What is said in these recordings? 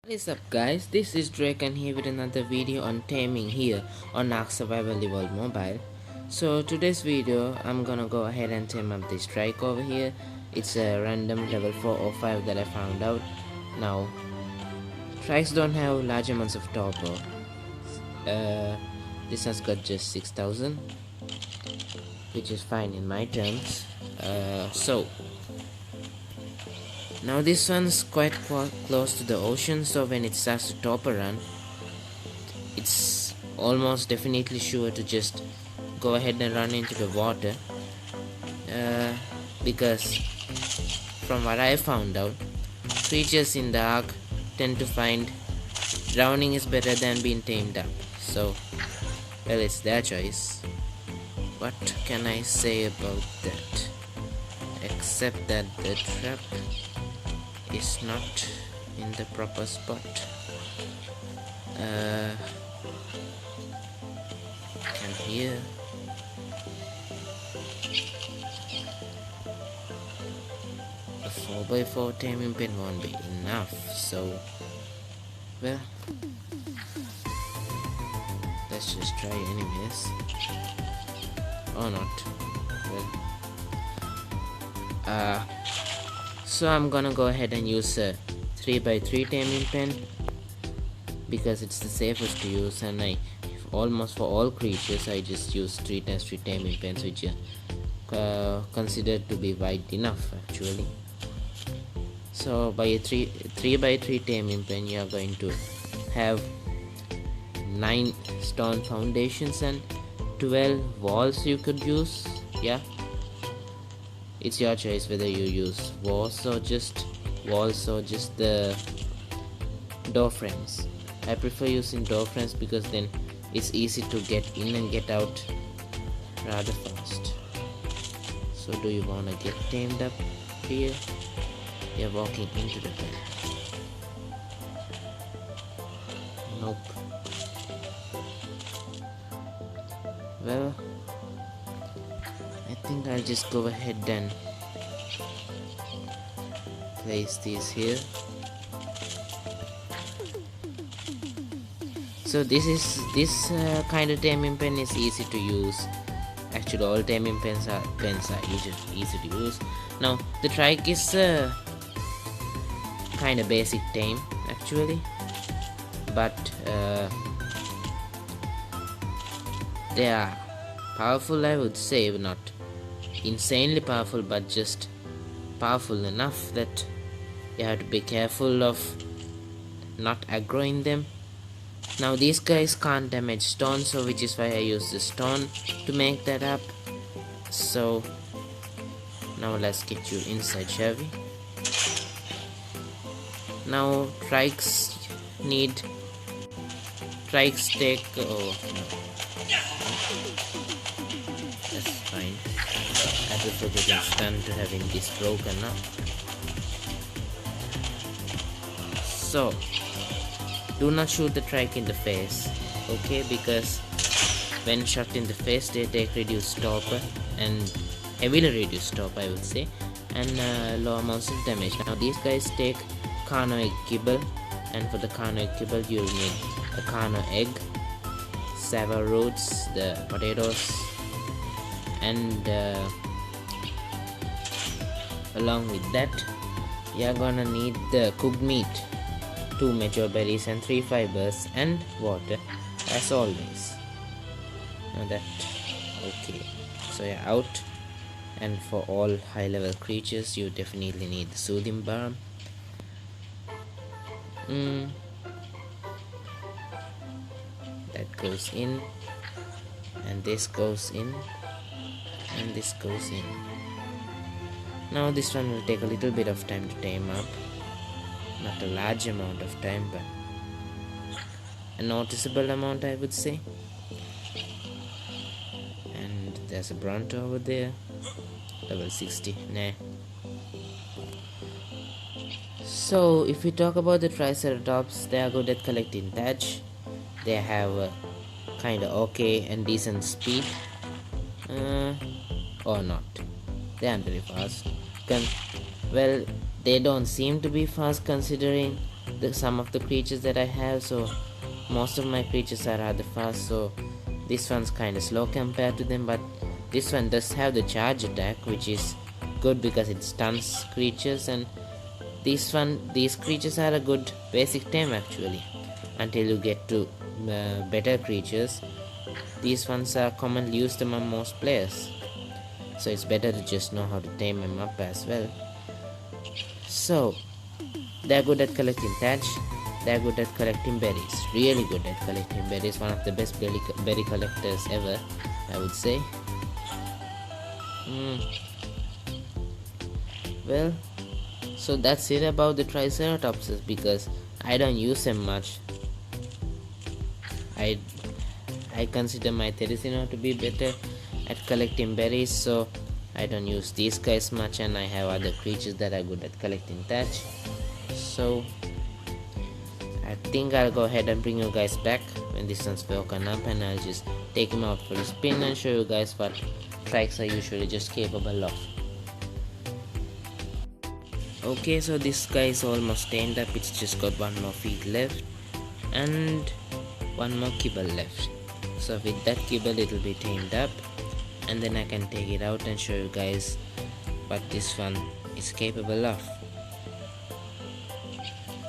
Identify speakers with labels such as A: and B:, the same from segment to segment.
A: What is up guys, this is Drakane here with another video on taming here on Ark Survival Evolved Mobile. So today's video I'm gonna go ahead and tame up this trike over here. It's a random level 4 or 5 that I found out. Now trikes don't have large amounts of torpor. This has got just 6000, which is fine in my terms. So now this one's quite close to the ocean, so when it starts to top a run, it's almost definitely sure to just go ahead and run into the water, because from what I found out, creatures in the ark tend to find drowning is better than being tamed up. So well, it's their choice. What can I say about that, except that the trap is not in the proper spot. And here a 4x4 taming pen won't be enough, so well, let's just try anyways, or not. Well, so I'm gonna go ahead and use a 3x3 taming pen because it's the safest to use, and I almost for all creatures I just use 3x3 taming pens, which are considered to be wide enough actually. So by a 3x3 taming pen you are going to have 9 stone foundations and 12 walls you could use. Yeah, it's your choice whether you use walls or just the door frames. I prefer using door frames because then it's easy to get in and get out rather fast. So do you wanna get tamed up here? You're walking into the pen. Nope. Well, I think I'll just go ahead and place these here. So this kind of taming pen is easy to use. Actually, all taming pens are easy to use. Now the trike is kind of basic tame actually, but they are powerful, I would say. Not insanely powerful, but just powerful enough that you have to be careful of not aggroing them. Now these guys can't damage stone, so which is why I use the stone to make that up. So now let's get you inside, shall we? Now trikes take that's fine. I prefer getting stunned to having this broken up. So do not shoot the trike in the face, okay? Because when shot in the face they take reduced torpor, and heavily reduced torpor I would say, and low amounts of damage. Now these guys take carno egg kibble, and for the carno egg kibble you'll need a carno egg, sava roots, the potatoes, and along with that you're gonna need the cooked meat, 2 mature berries and 3 fibers, and water as always. Now that okay, so you're out. And for all high level creatures you definitely need the soothing balm. That goes in, and this goes in, and this goes in. Now this one will take a little bit of time to tame up. Not a large amount of time, but a noticeable amount I would say. And there's a Bronto over there, level 60. Nah. So if we talk about the Triceratops, they are good at collecting thatch. They have a kinda okay and decent speed, or not. They aren't very fast. Well, they don't seem to be fast considering some of the creatures that I have. So most of my creatures are rather fast, so this one's kind of slow compared to them, but this one does have the charge attack, which is good because it stuns creatures, and these creatures are a good basic tame actually until you get to better creatures. These ones are commonly used among most players, so it's better to just know how to tame them up as well. So they're good at collecting thatch, they're good at collecting berries, really good at collecting berries, one of the best berry collectors ever, I would say. Well, so that's it about the Triceratops, because I don't use them much. I consider my Therizino to be better at collecting berries, so I don't use these guys much, and I have other creatures that are good at collecting thatch. So I think I'll go ahead and bring you guys back when this one's woken up, and I'll just take him out for a spin and show you guys what trikes are usually just capable of. Okay, so this guy is almost tamed up. It's just got one more feet left and one more kibble left. So with that kibble it'll be tamed up, and then I can take it out and show you guys what this one is capable of.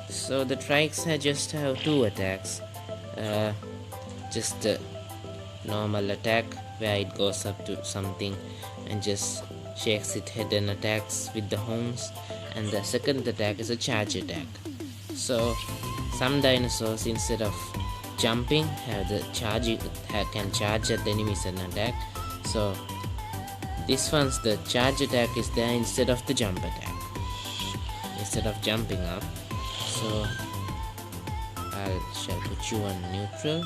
A: So the trikes just have two attacks, just a normal attack where it goes up to something and just shakes its head and attacks with the horns, and the second attack is a charge attack. So some dinosaurs, instead of jumping, have the can charge at the enemies and attack. So this one's the charge attack is there instead of the jump attack, instead of jumping up. So I shall put you on neutral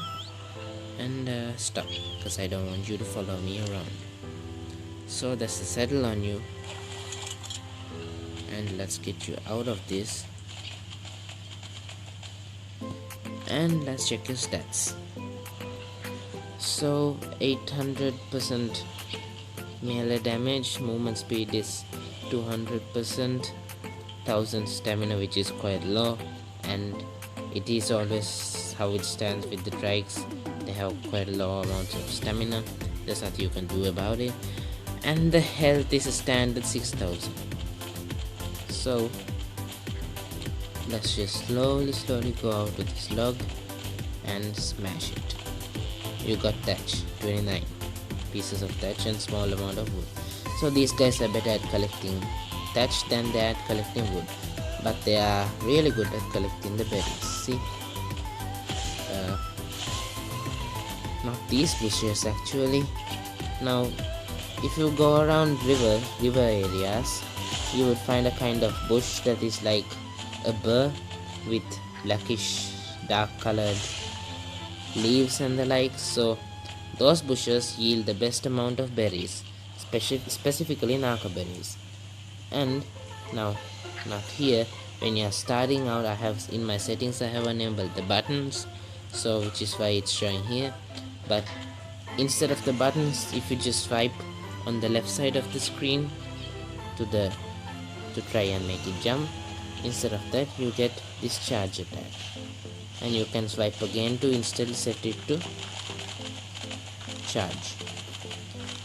A: and stop, because I don't want you to follow me around. So that's the saddle on you, and let's get you out of this, and let's check your stats. So 800% melee damage, movement speed is 200%, 1000 stamina, which is quite low, and it is always how it stands with the trikes. They have quite low amounts of stamina, there's nothing you can do about it, and the health is a standard 6000. So let's just slowly go out with this log and smash it. You got thatch, 29 pieces of thatch and small amount of wood. So these guys are better at collecting thatch than they are at collecting wood, but they are really good at collecting the berries. See, not these bushes actually. Now if you go around river areas, you would find a kind of bush that is like a burr with blackish dark colored leaves and the like. So those bushes yield the best amount of berries, specifically narco berries. And now not here, when you are starting out, I have in my settings I have enabled the buttons, so which is why it's showing here. But instead of the buttons, if you just swipe on the left side of the screen to try and make it jump, instead of that you get this charge attack, and you can swipe again to instead set it to charge.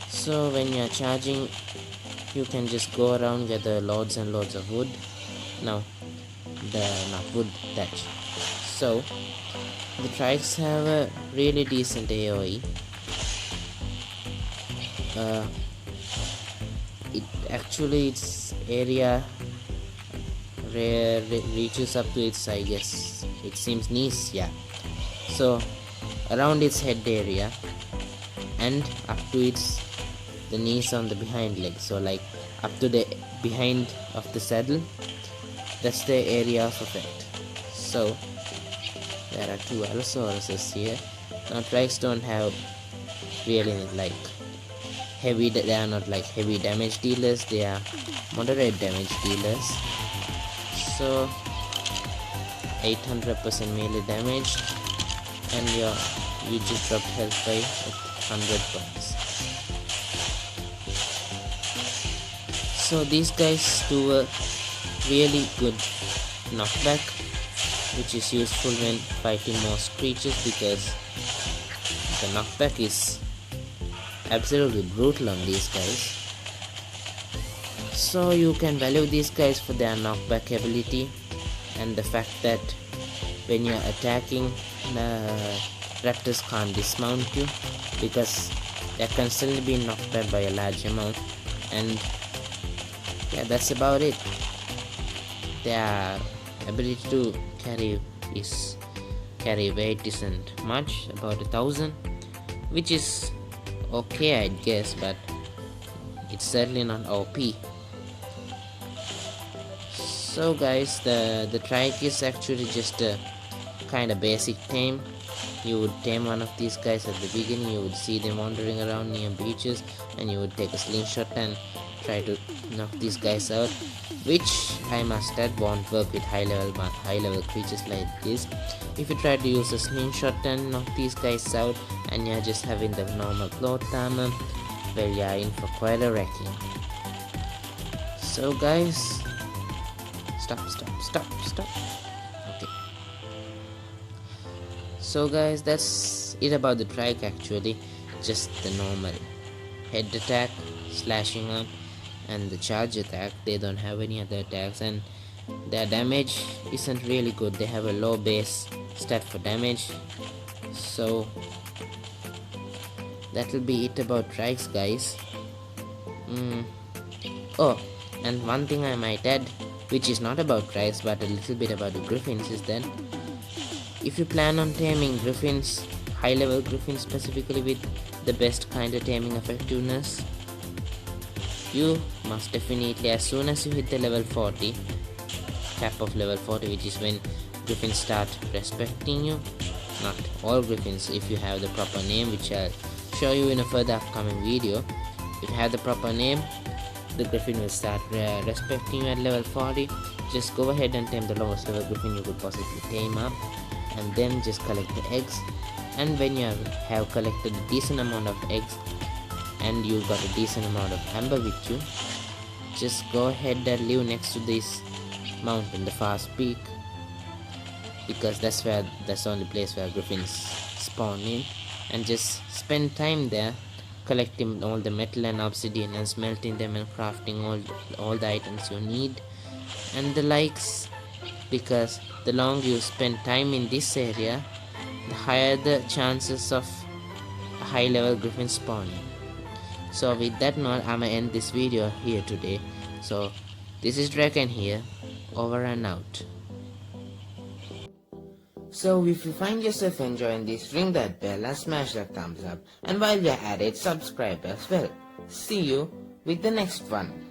A: So when you are charging, you can just go around, gather loads and loads of wood. Now not wood, thatch. So the trikes have a really decent AoE. Its area reaches up to its, I guess it seems, knees, yeah. So around its head area and up to the knees on the behind leg, so like up to the behind of the saddle, that's the area of effect. So there are two Allosauruses here. Now trikes don't have really like heavy, they are not like heavy damage dealers, they are moderate damage dealers. So 800% melee damage, and you just dropped health by 100 points. So these guys do a really good knockback, which is useful when fighting most creatures because the knockback is absolutely brutal on these guys. So you can value these guys for their knockback ability and the fact that when you're attacking, the raptors can't dismount you because they're constantly being knocked back by a large amount. And yeah, that's about it. Their ability to carry weight isn't much, about 1,000, which is okay I guess, but it's certainly not OP. So guys, the trike is actually just a kind of basic tame. You would tame one of these guys at the beginning, you would see them wandering around near beaches, and you would take a slingshot and try to knock these guys out, which I must add won't work with high level creatures like this. If you try to use a slingshot and knock these guys out and you're just having the normal cloth armor, well, you're in for quite a wrecking. So guys, stop. Okay. So guys, that's it about the trike actually. Just the normal head attack, slashing up, and the charge attack. They don't have any other attacks, and their damage isn't really good. They have a low base stat for damage. So that'll be it about trikes, guys. Oh, and one thing I might add, which is not about trikes but a little bit about the griffins, is that if you plan on taming griffins, high level griffins specifically, with the best kind of taming effectiveness, you must definitely, as soon as you hit the level 40, cap of level 40, which is when griffins start respecting you. Not all griffins, if you have the proper name, which I'll show you in a further upcoming video. If you have the proper name, the griffin will start respecting you at level 40. Just go ahead and tame the lowest level griffin you could possibly tame up, and then just collect the eggs. And when you have collected a decent amount of eggs and you got a decent amount of amber with you, just go ahead and live next to this mountain, the fast peak, because that's the only place where griffins spawn in, and just spend time there collecting all the metal and obsidian and smelting them and crafting all the items you need and the likes, because the longer you spend time in this area, the higher the chances of a high level griffin spawning. So with that note, I'ma end this video here today. So this is Drakane here, over and out. So if you find yourself enjoying this, ring that bell and smash that thumbs up, and while you're at it, subscribe as well. See you with the next one.